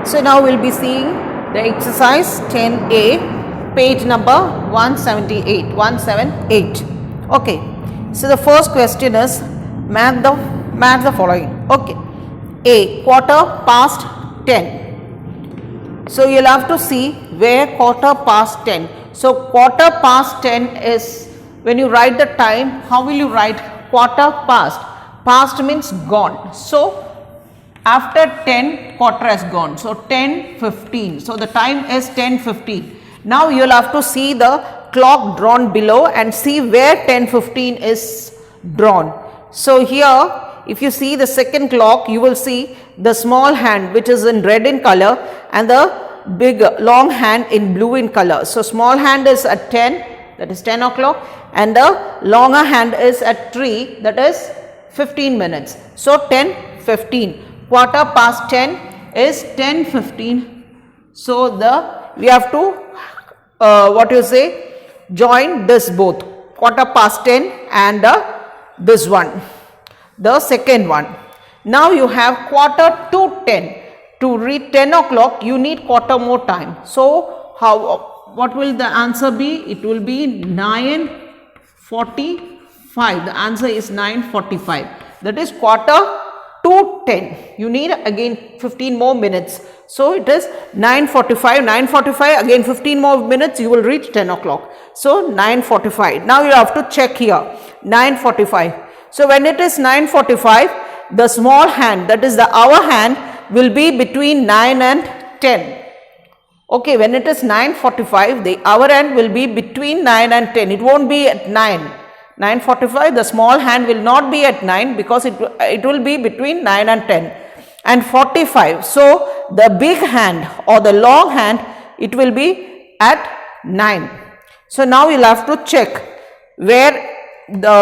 So now we'll be seeing the exercise 10A, page number 178. Okay. So the first question is match the following. Okay. A, quarter past 10. So you'll have to see where quarter past 10. So quarter past 10 is, when you write the time, how will you write quarter past? Past means gone. So after 10, quarter has gone. So 10:15. So the time is 10:15. Now you will have to see the clock drawn below and see where 10:15 is drawn. So here, if you see the second clock, you will see the small hand which is in red in color and the big long hand in blue in color. So small hand is at 10, that is 10 o'clock, and the longer hand is at 3, that is 15 minutes. So 10:15. Quarter past 10 is 10:15. So we have to join this both, quarter past 10 and this one, the second one. Now you have quarter to 10. To reach 10 o'clock, you need quarter more time. So what will the answer be? It will be 9:45. The answer is 9:45. That is quarter to 10. You need again 15 more minutes. So it is 9:45. 9:45, again 15 more minutes, you will reach 10 o'clock. So 9:45. Now you have to check here. 9:45. So when it is 9:45, the small hand, that is the hour hand, will be between 9 and 10. Okay, when it is 9:45, the hour hand will be between 9 and 10. It won't be at 9. 9:45, the small hand will not be at 9 because it will be between 9 and 10. And 45, so the big hand or the long hand, it will be at 9. So now you'll have to check where the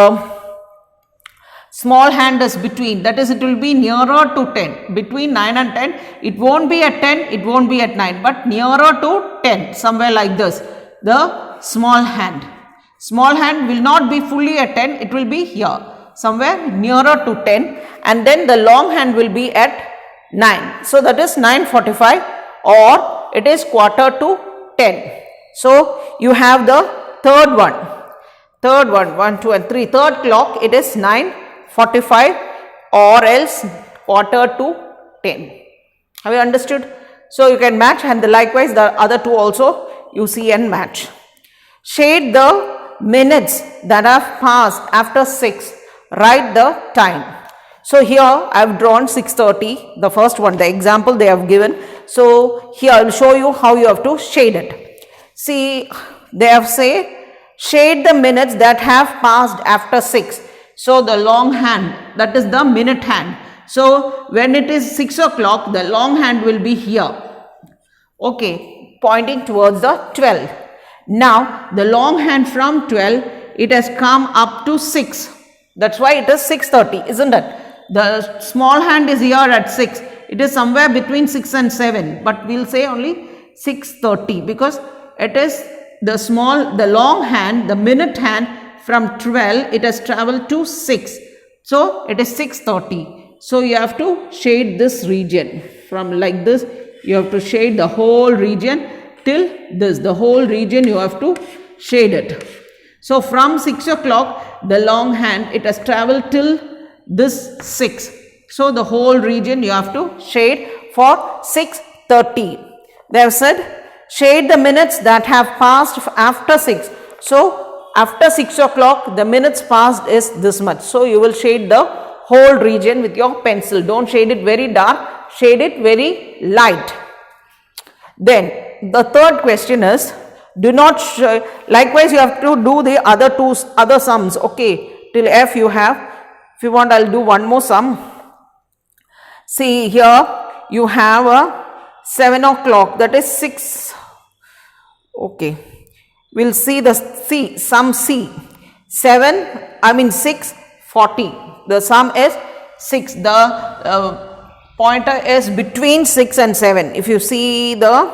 small hand is between, that is, it will be nearer to 10, between 9 and 10. It won't be at 10, it won't be at 9, but nearer to 10, somewhere like this, the small hand. Small hand will not be fully at 10, it will be here, somewhere nearer to 10, and then the long hand will be at 9. So that is 9:45, or it is quarter to 10. So you have the third one, 1, 2 and 3, third clock, it is 9:45 or else quarter to 10. Have you understood? So you can match, and likewise the other two also you see and match. Shade the minutes that have passed after 6, write the time. So here I have drawn 6:30, the first one, the example they have given. So here I will show you how you have to shade it. See, they have say shade the minutes that have passed after 6. So the long hand, that is the minute hand. So when it is 6 o'clock, the long hand will be here. Okay, pointing towards the 12. Now the long hand from 12, it has come up to 6. That's why it is 6:30, isn't it? The small hand is here at 6. It is somewhere between 6 and 7, but we'll say only 6:30 because it is the long hand, the minute hand from 12, it has traveled to 6. So it is 6:30. So you have to shade this region from like this. You have to shade the whole region till this. The whole region you have to shade it. So from 6 o'clock, the long hand, it has traveled till this 6. So the whole region you have to shade for 6:30. They have said shade the minutes that have passed after 6. So after 6 o'clock, the minutes passed is this much. So you will shade the whole region with your pencil. Don't shade it very dark, shade it very light. Then the third question is, do not likewise you have to do the other sums. Okay, till F you have. If you want, I'll do one more sum. See here you have a 7 o'clock, that is 6. Okay, we'll see the sum C. 6:40. The sum is 6. The pointer is between 6 and 7. If you see the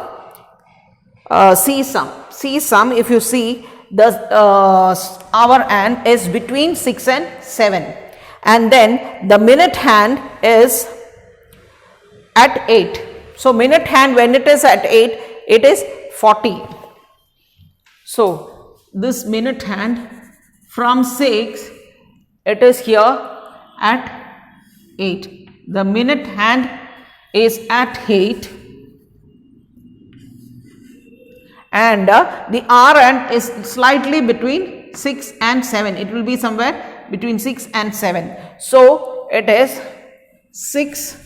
C sum, if you see the hour hand is between 6 and 7, and then the minute hand is at 8. So minute hand when it is at 8, it is 40. So this minute hand from 6, it is here at 8. The minute hand is at 8 and the hour hand is slightly between 6 and 7. It will be somewhere between 6 and 7. So it is 6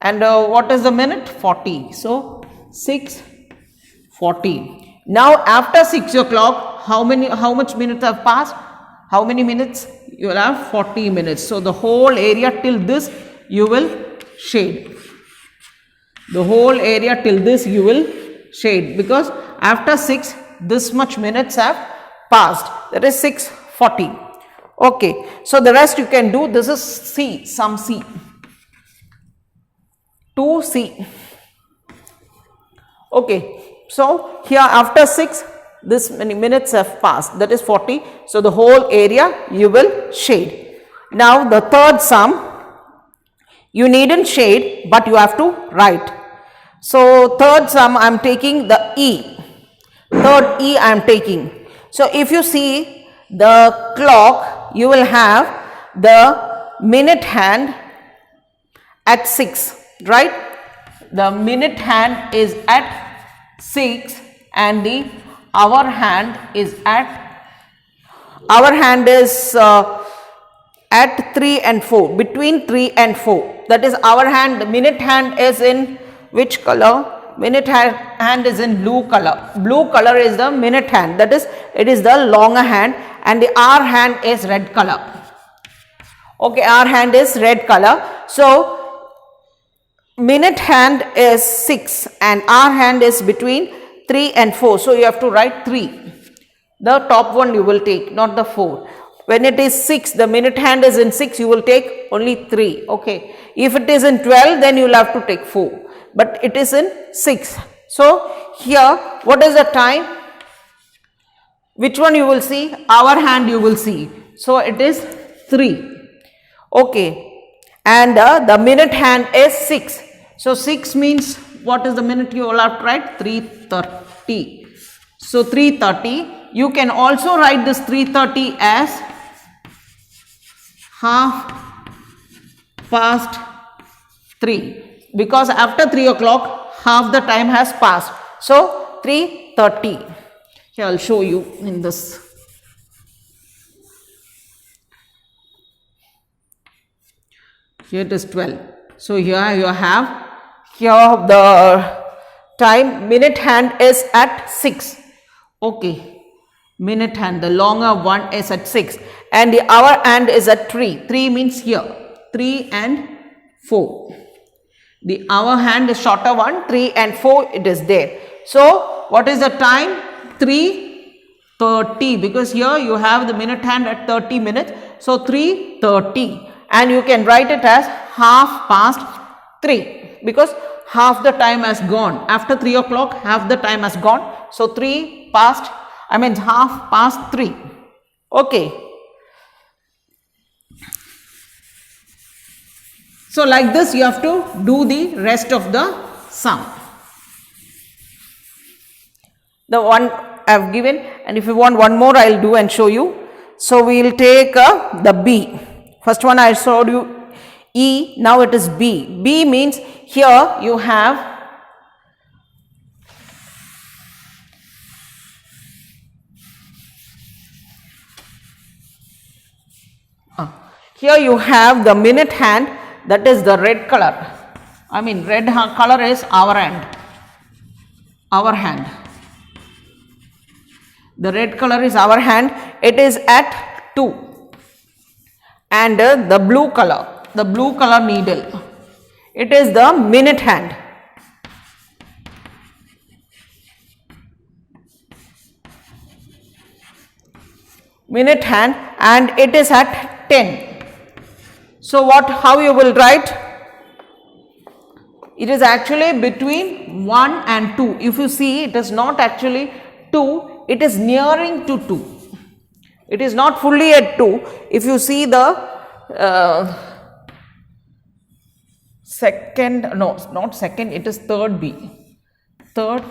and what is the minute? 40. So 6:40. Now after 6 o'clock, how much minutes have passed? How many minutes? You will have 40 minutes. So the whole area till this you will shade. The whole area till this you will shade, because after 6 this much minutes have passed. That is 6:40. Okay. So the rest you can do. This is C, sum C. 2C. Okay. So here after 6 this many minutes have passed, that is 40. So the whole area you will shade. Now the third sum, you needn't shade but you have to write. So third sum I am taking the E. Third E I am taking. So if you see the clock, you will have the minute hand at 6, right? The minute hand is at 6 and the hour hand is at 3 and 4, between 3 and 4. That is hour hand. The minute hand is in which color? Minute hand is in blue color. Blue color is the minute hand, that is it is the longer hand, and the hour hand is red color. Okay, hour hand is red color. So minute hand is 6 and hour hand is between 3 and 4. So you have to write 3. The top one you will take, not the 4. When it is 6, the minute hand is in 6, you will take only 3. Okay. If it is in 12, then you will have to take 4. But it is in 6. So here, what is the time? Which one you will see? Hour hand you will see. So it is 3. Okay. And the minute hand is 6. So 6 means what is the minute? You will have to write 3:30. So 3:30. You can also write this 3:30 as 3:30, because after 3 o'clock half the time has passed. So 3:30. Here I will show you in this. Here it is 12. So here you have, here the time, minute hand is at 6. Okay. Minute hand, the longer one is at 6 and the hour hand is at 3. 3 means here 3 and 4. The hour hand is shorter one, 3 and 4 it is there. So what is the time? 3:30, because here you have the minute hand at 30 minutes. So 3:30, and you can write it as 3:30, because half the time has gone. After 3 o'clock half the time has gone. So 3:30. Okay. So like this you have to do the rest of the sum. The one I have given, and if you want one more I will do and show you. So we will take the B. First one I showed you E, now it is B. B means here you have the minute hand, that is the red color. I mean red color is hour hand. The red color is hour hand. It is at 2. And the blue color needle, it is the minute hand. And it is at 10. So how you will write? It is actually between 1 and 2. If you see, it is not actually 2, it is nearing to 2. It is not fully at 2. If you see the second, no, not second, it is third B. Third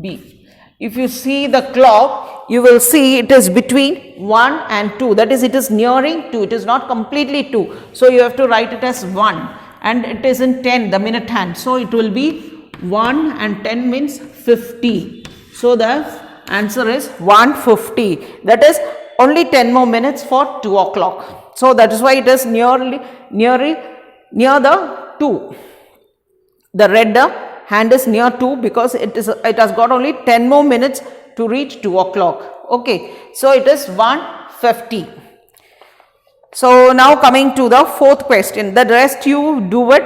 B. If you see the clock, you will see it is between 1 and 2. That is, it is nearing 2. It is not completely 2. So, you have to write it as 1 and it is in 10, the minute hand. So, it will be 1 and 10 means 50. So, the answer is 150. That is only 10 more minutes for 2 o'clock. So, that is why it is near the 2. The red hand is near 2 because it has got only 10 more minutes to reach 2 o'clock. Okay. So, it is 150. So, now coming to the fourth question. The rest you do it.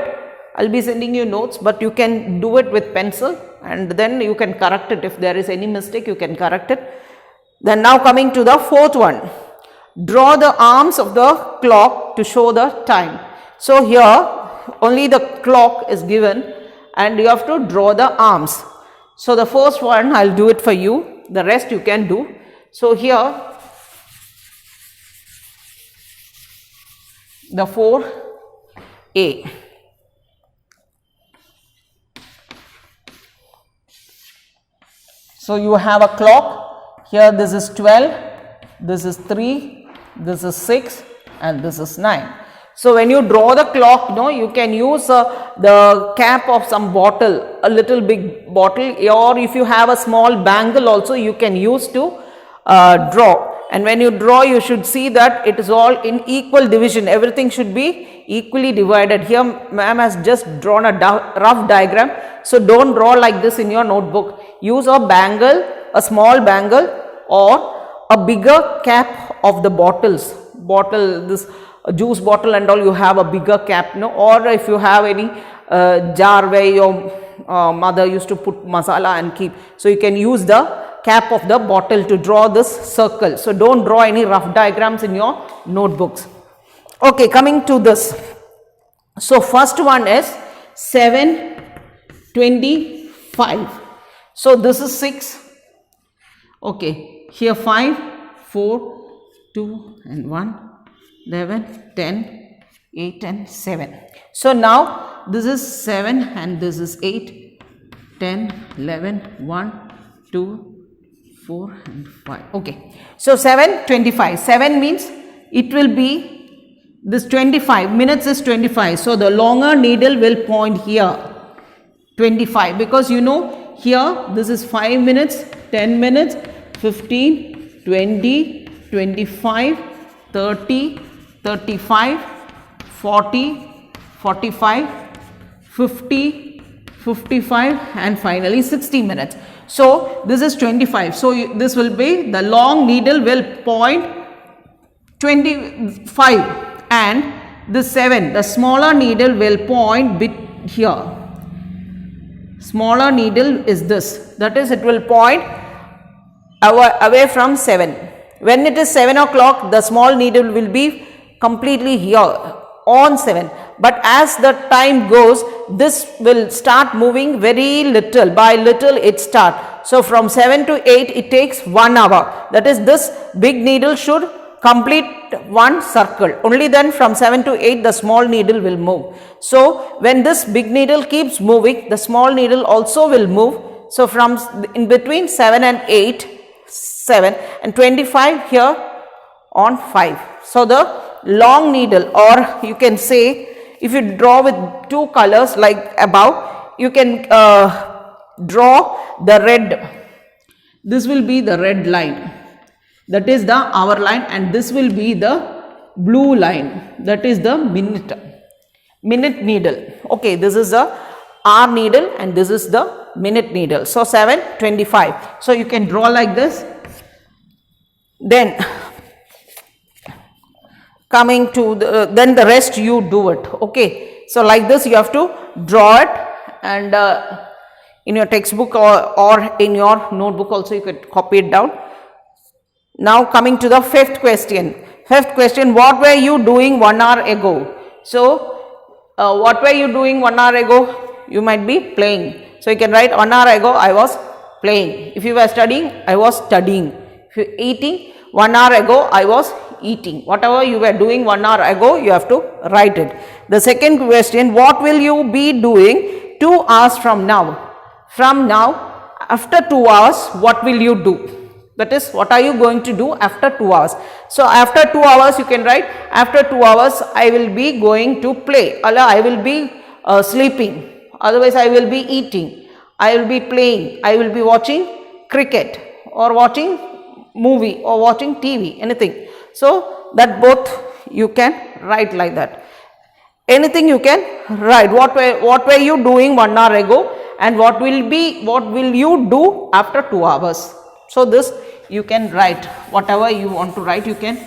I will be sending you notes, but you can do it with pencil and then you can correct it. If there is any mistake, you can correct it. Then now coming to the fourth one. Draw the arms of the clock to show the time. So, here only the clock is given and you have to draw the arms. So, the first one I will do it for you, the rest you can do. So, here the 4A. So, you have a clock, here this is 12, this is 3, this is 6 and this is 9. So, when you draw the clock, you can use the cap of some bottle, a little big bottle, or if you have a small bangle also you can use to draw. And when you draw, you should see that it is all in equal division, everything should be equally divided. Here ma'am has just drawn a rough diagram. So, do not draw like this in your notebook. Use a bangle, a small bangle or a bigger cap of the bottles. This juice bottle and all, you have a bigger cap, or if you have any jar where your mother used to put masala and keep. So, you can use the cap of the bottle to draw this circle. So, do not draw any rough diagrams in your notebooks. Okay, coming to this. So, first one is 7:25. So, this is 6. Okay, here 5, 4, 2 and 1, 11, 10, 8 and 7. So, now this is 7 and this is 8, 10, 11, 1, 2, 4 and 5. Okay. So, 7:25. 7 means it will be this 25 minutes is 25. So, the longer needle will point here 25 because here this is 5 minutes, 10 minutes, 15, 20, 25, 30, 35, 40, 45, 50, 55 and finally 60 minutes. So, this is 25. So, this will be the long needle will point 25 and the 7, the smaller needle will point here. Smaller needle is this, that is it will point away from 7. When it is 7 o'clock, the small needle will be completely here on 7. But as the time goes, this will start moving very little, by little it starts. So, from 7 to 8 it takes 1 hour, that is this big needle should complete one circle, only then from 7 to 8 the small needle will move. So, when this big needle keeps moving, the small needle also will move. So, from in between 7 and 8, 7 and 25 here on 5. So, the long needle, or you can say if you draw with two colors like above, you can draw the red. This will be the red line, that is the hour line, and this will be the blue line, that is the minute needle. Okay, this is the hour needle and this is the minute needle. So, 7:25. So, you can draw like this. Then coming to then the rest you do it. Okay. So, like this you have to draw it, and in your textbook or in your notebook also you could copy it down. Now, coming to the fifth question. Fifth question, what were you doing 1 hour ago? So, what were you doing 1 hour ago? You might be playing. So, you can write 1 hour ago I was playing. If you were studying, I was studying. If you were eating, 1 hour ago I was eating. Whatever you were doing 1 hour ago, you have to write it. The second question, what will you be doing 2 hours from now? From now, after 2 hours, what will you do? That is, what are you going to do after 2 hours? So, after 2 hours, you can write, after 2 hours, I will be going to play, or I will be sleeping, otherwise I will be eating, I will be playing, I will be watching cricket, or watching movie, or watching TV, anything. So, that both you can write like that. Anything you can write. What were you doing 1 hour ago, and what will you do after 2 hours? So, this you can write, whatever you want to write, you can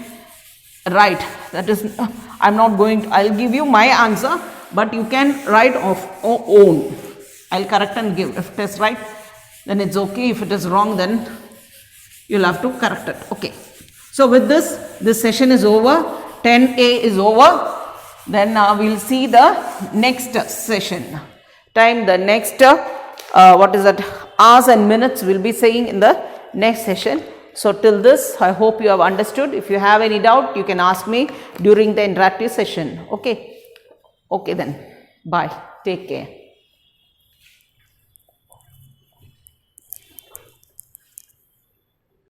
write. That is, I am not going to, I will give you my answer, but you can write of own. I will correct and give. If it is right, then it is okay. If it is wrong, then you will have to correct it. Okay. So, with this session is over, 10A is over. Then we will see the next session. The next, hours and minutes we will be saying in the next session. So, till this, I hope you have understood. If you have any doubt, you can ask me during the interactive session. Okay. Okay then. Bye. Take care.